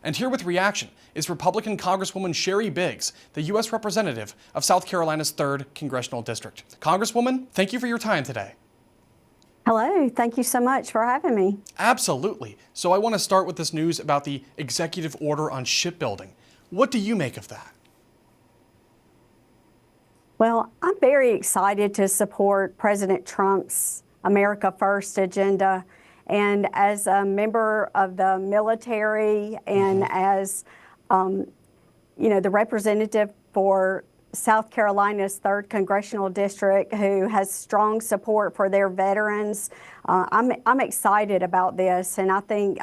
And here with reaction is Republican Congresswoman Sheri, the U.S. representative of South Carolina's 3rd Congressional District. Congresswoman, thank you for your time today. Hello, thank you so much for having me. Absolutely. So I want to start with this news about the executive order on shipbuilding. What do you make of that? Well, I'm very excited to support President Trump's America First agenda. And as a member of the military and as, the representative for South Carolina's 3rd Congressional District, who has strong support for their veterans, I'm excited about this. And I think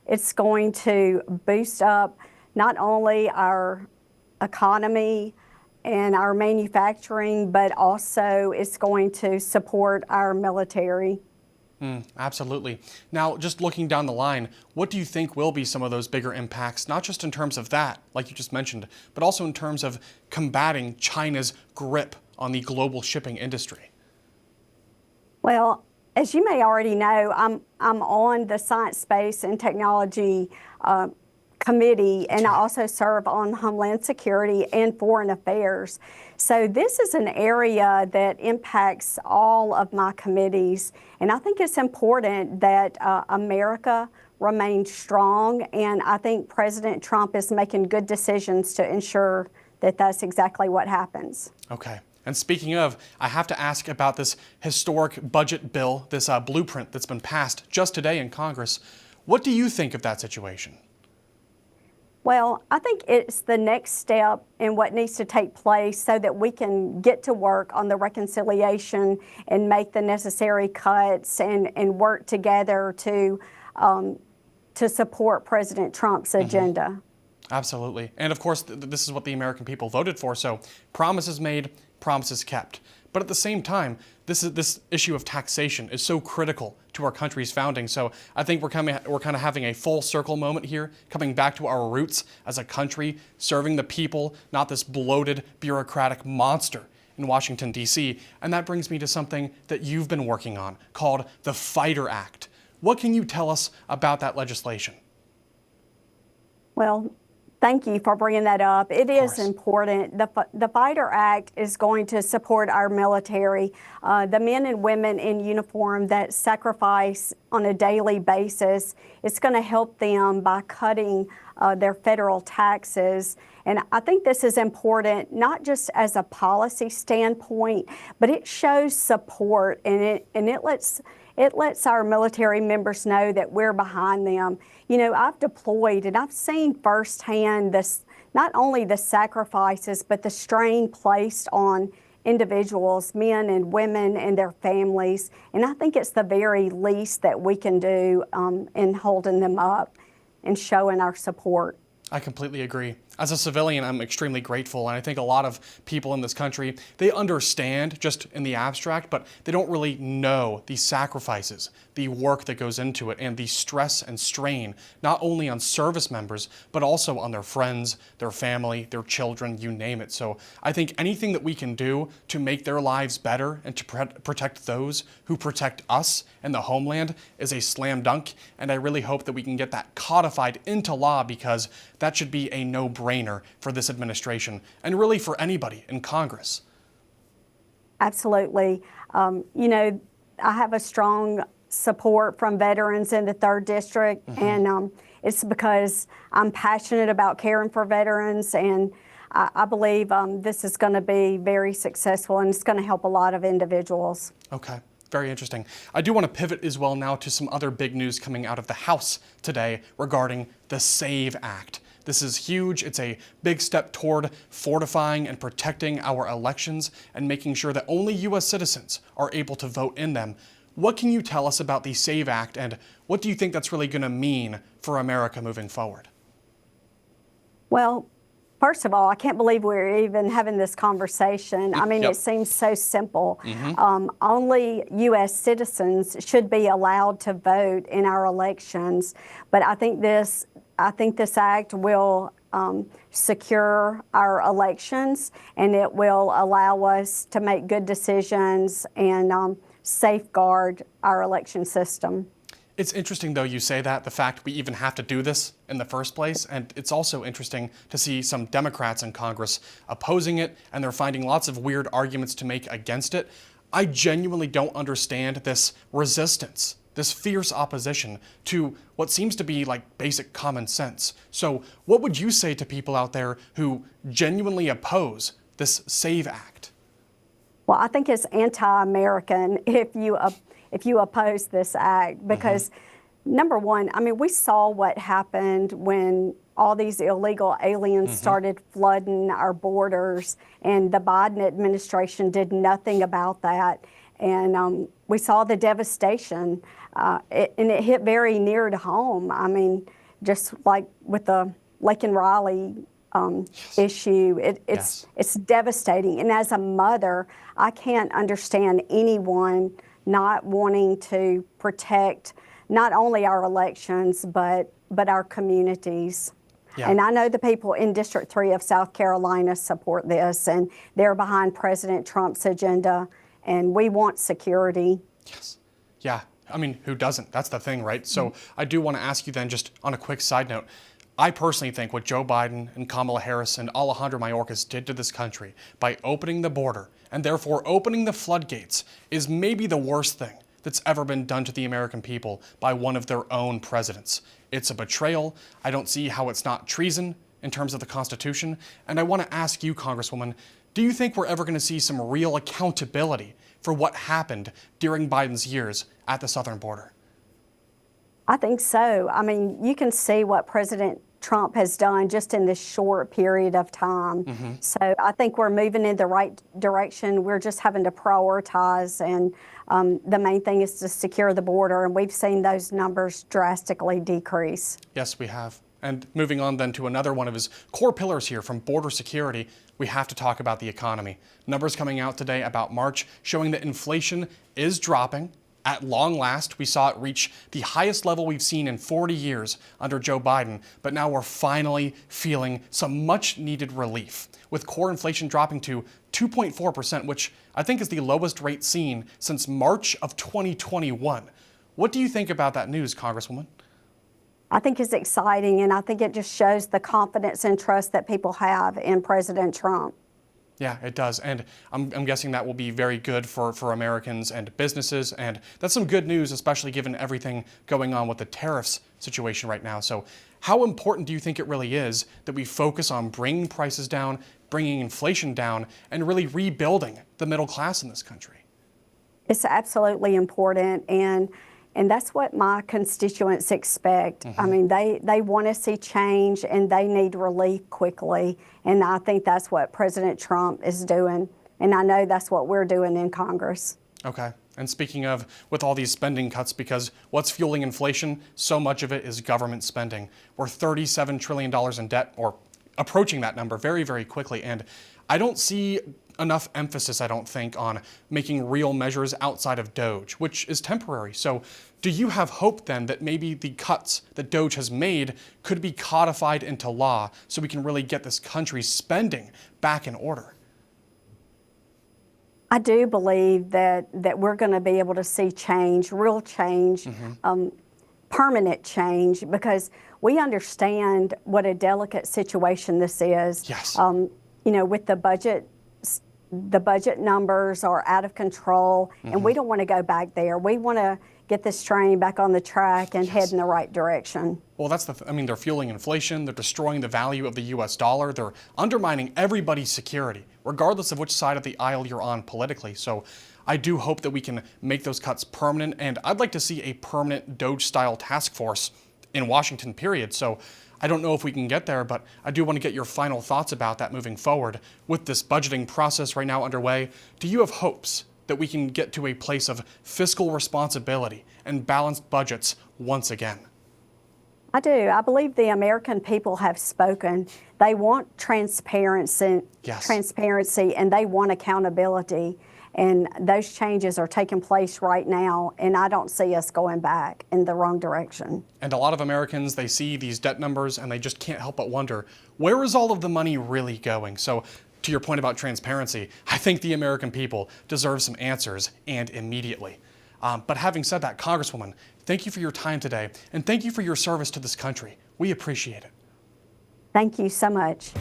it's going to boost up not only our economy and our manufacturing, but also it's going to support our military. Absolutely. Now, just looking down the line, what do you think will be some of those bigger impacts, not just in terms of that, like you just mentioned, but also in terms of combating China's grip on the global shipping industry? Well, as you may already know, I'm on the Science, Space, and Technology Committee, and I also serve on Homeland Security and Foreign Affairs. So this is an area that impacts all of my committees, and I think it's important that America remains strong, and I think President Trump is making good decisions to ensure that that's exactly what happens. Okay. And speaking of, I have to ask about this historic budget bill, this blueprint that's been passed just today in Congress. What do you think of that situation? Well, I think it's the next step in what needs to take place so that we can get to work on the reconciliation and make the necessary cuts and work together to support President Trump's agenda. Absolutely. And of course, this is what the American people voted for. So promises made, promises kept. But at the same time, this issue of taxation is so critical to our country's founding. So I think we're kind of having a full circle moment here, coming back to our roots as a country, serving the people, not this bloated bureaucratic monster in Washington, D.C. And that brings me to something that you've been working on called the Fighter Act. What can you tell us about that legislation? Well, thank you for bringing that up. It is important. The Fighter Act is going to support our military, the men and women in uniform that sacrifice on a daily basis. It's going to help them by cutting their federal taxes. And I think this is important, not just as a policy standpoint, but it shows support, and it lets our military members know that we're behind them. You know, I've deployed and I've seen firsthand not only the sacrifices, but the strain placed on individuals, men and women and their families. And I think it's the very least that we can do in holding them up and showing our support. I completely agree. As a civilian, I'm extremely grateful, and I think a lot of people in this country, they understand just in the abstract, but they don't really know the sacrifices, the work that goes into it, and the stress and strain, not only on service members, but also on their friends, their family, their children, you name it. So I think anything that we can do to make their lives better and to protect those who protect us and the homeland is a slam dunk, and I really hope that we can get that codified into law, because that should be a no-brainer for this administration and really for anybody in Congress. Absolutely. You know, I have a strong support from veterans in the 3rd District, and it's because I'm passionate about caring for veterans, and I believe this is going to be very successful, and it's going to help a lot of individuals. Okay. Very interesting. I do want to pivot as well now to some other big news coming out of the House today regarding the SAVE Act. This is huge. It's a big step toward fortifying and protecting our elections and making sure that only U.S. citizens are able to vote in them. What can you tell us about the SAVE Act, and what do you think that's really going to mean for America moving forward? Well, first of all, I can't believe we're even having this conversation. I mean, It seems so simple. Only U.S. citizens should be allowed to vote in our elections, but I think this act will secure our elections, and it will allow us to make good decisions and safeguard our election system. It's interesting, though, you say that, the fact we even have to do this in the first place. And it's also interesting to see some Democrats in Congress opposing it, and they're finding lots of weird arguments to make against it. I genuinely don't understand this resistance, this fierce opposition to what seems to be like basic common sense. So what would you say to people out there who genuinely oppose this SAVE Act? Well, I think it's anti-American if you oppose this act because, number one, I mean, we saw what happened when all these illegal aliens started flooding our borders, and the Biden administration did nothing about that. And we saw the devastation, and it hit very near to home. I mean, just like with the Lake and Raleigh issue, it's devastating. And as a mother, I can't understand anyone not wanting to protect not only our elections, but our communities. Yeah. And I know the people in District 3 of South Carolina support this, and they're behind President Trump's agenda, and we want security. Yes. Yeah. I mean, who doesn't? That's the thing, right? So I do want to ask you then, just on a quick side note, I personally think what Joe Biden and Kamala Harris and Alejandro Mayorkas did to this country by opening the border and therefore opening the floodgates is maybe the worst thing that's ever been done to the American people by one of their own presidents. It's a betrayal. I don't see how it's not treason in terms of the Constitution. And I want to ask you, Congresswoman, do you think we're ever going to see some real accountability for what happened during Biden's years at the southern border? I think so. I mean, you can see what President Trump has done just in this short period of time. So I think we're moving in the right direction. We're just having to prioritize, and the main thing is to secure the border, and we've seen those numbers drastically decrease. Yes, we have. And moving on then to another one of his core pillars here, from border security, we have to talk about the economy. Numbers coming out today about March showing that inflation is dropping. At long last, we saw it reach the highest level we've seen in 40 years under Joe Biden, but now we're finally feeling some much needed relief, with core inflation dropping to 2.4%, which I think is the lowest rate seen since March of 2021. What do you think about that news, Congresswoman? I think it's exciting, and I think it just shows the confidence and trust that people have in President Trump. Yeah, it does. And I'm guessing that will be very good for Americans and businesses. And that's some good news, especially given everything going on with the tariffs situation right now. So how important do you think it really is that we focus on bringing prices down, bringing inflation down, and really rebuilding the middle class in this country? It's absolutely important, and that's what my constituents expect. I mean, they want to see change, and they need relief quickly. And I think that's what President Trump is doing. And I know that's what we're doing in Congress. Okay. And speaking of, with all these spending cuts, because what's fueling inflation, so much of it is government spending. We're $37 trillion in debt, or approaching that number very, very quickly. And I don't see enough emphasis, I don't think, on making real measures outside of DOGE, which is temporary. So do you have hope then that maybe the cuts that DOGE has made could be codified into law so we can really get this country's spending back in order? I do believe that we're going to be able to see change, real change, permanent change, because we understand what a delicate situation this is. Yes. You know, with the budget numbers are out of control, and we don't want to go back there. We want to get this train back on the track and head in the right direction. Well, that's I mean, they're fueling inflation, they're destroying the value of the US dollar, they're undermining everybody's security, regardless of which side of the aisle you're on politically. So I do hope that we can make those cuts permanent, and I'd like to see a permanent DOGE-style task force in Washington, period. So I don't know if we can get there, but I do want to get your final thoughts about that moving forward. With this budgeting process right now underway, do you have hopes that we can get to a place of fiscal responsibility and balanced budgets once again? I do. I believe the American people have spoken. They want transparency, and they want accountability. And those changes are taking place right now, and I don't see us going back in the wrong direction. And a lot of Americans, they see these debt numbers and they just can't help but wonder, where is all of the money really going? So to your point about transparency, I think the American people deserve some answers, and immediately. But having said that, Congresswoman, thank you for your time today, and thank you for your service to this country. We appreciate it. Thank you so much.